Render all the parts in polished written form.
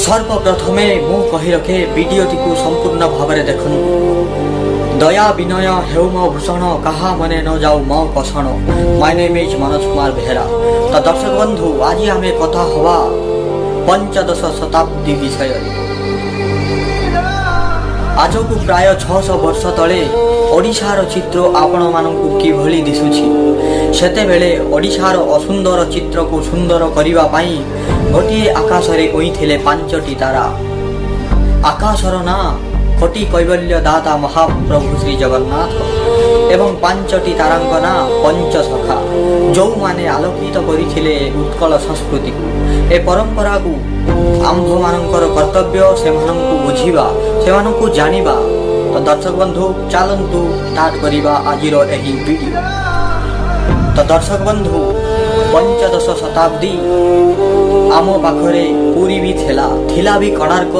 सर्वप्रथमे मु कहि रखे वीडियोटी को संपूर्ण भाव में देखु। दया विनय हेउ मो भूषण कहा मने न जाऊ मो कषण। My name is Manoj Kumar Behera. तो दर्शक बंधु आज आम कथा हवा पंचदश शताब्दी विषय। आज को प्राय 600 वर्ष तले ओडिशार चित्र आपण मानकु किभली दिसुछि। सेतेबेले ओडिशार असुंदर चित्र को सुंदर करिवा पाई गोटे आकाशरे उइथिले 5टी तारा। आकाशर ना कोटि कैवल्य दाता महाप्रभु श्री जगन्नाथ एवं 5टी तारांक ना पंचसखा, जो माने आलोकित करिथिले उत्कल संस्कृति को। ए परंपरा को आंभ मानकर कर्तव्य सेमानंकु बुझिबा, सेमानंकु जानिबा। तो दर्शक बंधु चलंतु स्टार्ट करिबा आजिर एही वीडियो। तो दर्शक बंधु पंचदश शताब्दी आम पाखरे पुरी भी थिला भी कोणार्क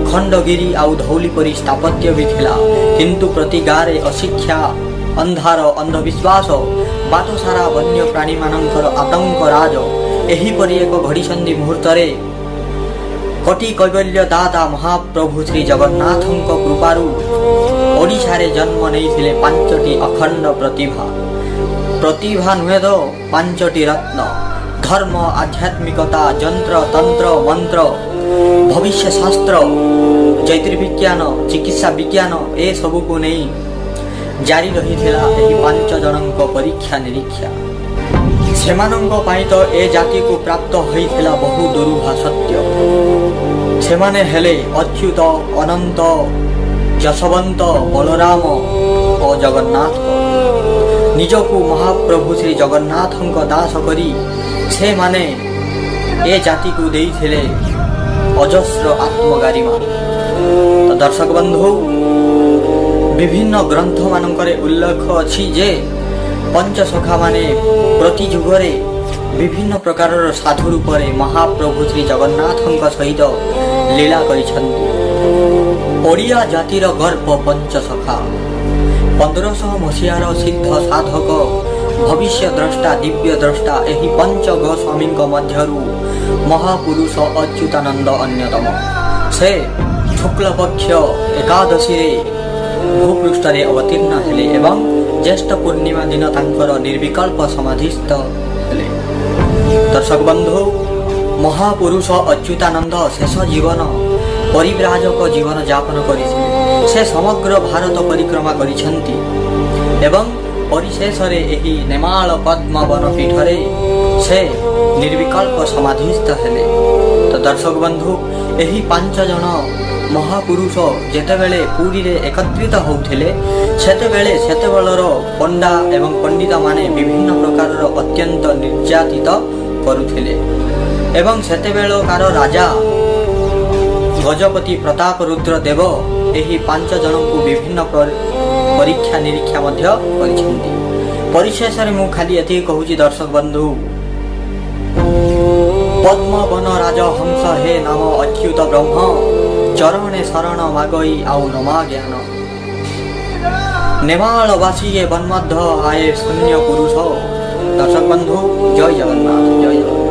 खंडगिरी आउ धौली परी स्थापत्य भी थिला। किंतु प्रति गारे अशिक्षा अंधार अंधविश्वास बात सारा वन्य प्राणी मानकर आतंक राज। एही परी एक घड़ीसंधि मुहूर्त कोटि कैवल्य दाता महाप्रभु श्री जगन्नाथଙ୍କ कृपारू ओडिशारे जन्म नहीं 5टी अखंड प्रतिभा नुहे तो 5टी रत्न। धर्म आध्यात्मिकता जंत्र तंत्र मंत्र भविष्य शास्त्र ज्योतिर्विज्ञान चिकित्सा विज्ञान ए सबू को नहीं जारी रही थिला एही 5 जनक परीक्षा निरीक्षा। सेमानंक पाई तो ए जाति को प्राप्त होइथिला बहु दुरुभा सत्य। सेमाने हेले अच्युत अनंत जशवंत बलराम और जगन्नाथ। निजकु महाप्रभु श्री जगन्नाथଙ୍କ दास करी से माने ए जाति को देइथिले अजस्र आत्मगारिमा। तो दर्शक बंधु विभिन्न ग्रंथ मानकरे उल्लेख अछि जे पंचसखा माने प्रति जुगरे विभिन्न प्रकार साधु रूपरे महाप्रभु श्री जगन्नाथଙ୍କ सहित लीला करिछन्ति। ओडिया जातिर गर्व पंचसखा। 1500 मसीहार सिद्ध साधक भविष्य द्रष्टा दिव्य द्रष्टा एही 5 गोस्वामीଙ୍କ मध्यरु महापुरुष अच्युतानंद अन्यतम। से शुक्ल पक्ष एकादशी भूपृष्ठ अवतीर्ण हेले एवं ज्येष्ठ पूर्णिमा दिन तांकर निर्विकल्प समाधिस्थ हेले। दर्शक बंधु महापुरुष अच्युतानंद शेष जीवन परिव्राजक जीवन यापन करिथिले। से समग्र भारत परिक्रमा करिछन्ति एवं परिशेष रे एही नेमाल पद्म वन पीठरे से निर्विकल्प समाधिस्थ हेले। तो दर्शक बंधु एही 5 जन महापुरुष जेतेबेले पुरी रे एकत्रित होउथिले सेतेबेले सेतेबेलर पंडा एवं पंडित माने विभिन्न प्रकार अत्यंत निर्यातित करुथिले एवं सेतेबेलकार राजा गजपति प्रताप रुद्र देव एही 5 जनकु विभिन्न परीक्षा निरीक्षा मध्य करिसेंती। परिशेष रे मु खाली एति कहूची दर्शक बंधु पद्म वन राज हंस हे नाम अच्युत ब्रह्म चरणे शरण मागई आउ नमा ज्ञान। नेमालवासी ये वनमध्य आए शून्य पुरुष। दर्शक बंधु जय जगन्नाथ जय जगन्नाथ।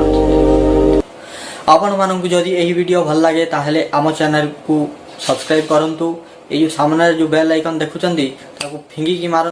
आपण मानकु जदि एही वीडियो भल लागे ताहेले आम चैनल को सब्सक्राइब करंतु। ए जो सामने जो बेल आइकन देखुचंदी ताको फिंगी की मार